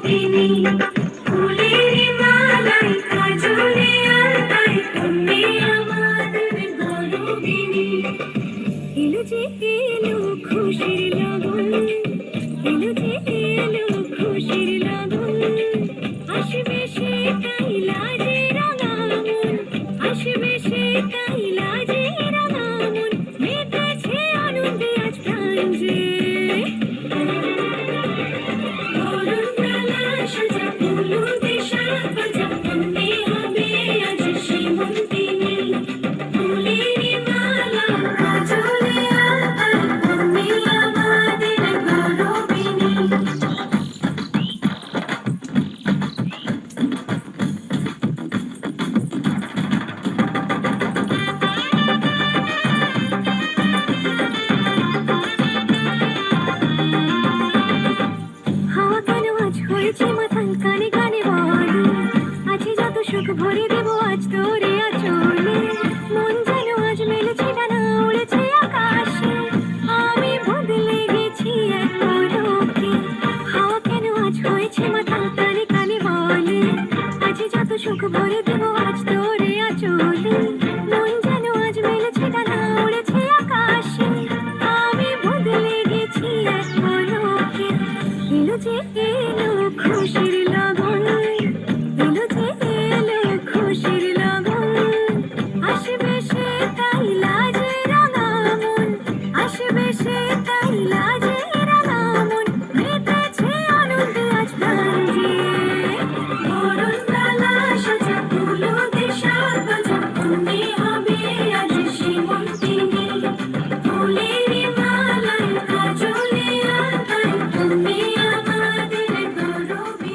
গৌরবিনী, ফুলের মালায় কাজলে আলতায় তুমি আমাদের গৌরবিনী। এলো যে এলো খুশির লগন, এলো যে এলো খুশির লগন, আসবে সে তাই লাজে রাঙা মন, আসবে সে তাই লাজে রাঙা মন, মেতেছে আনন্দে আজ প্রাণ যে। বরণডালা সাজা ফুলুদে সাজা তুমি হবে আজ সেমন্তিনী, ফুলের মালা কাজলে আলতায় তুমি আমাদের গৌরবিনী। হাওয়া কেন আজ হয়েছে মাথায়, কানে কানে বলো, আছে যত সুখ ভরে দেবো আজ তোর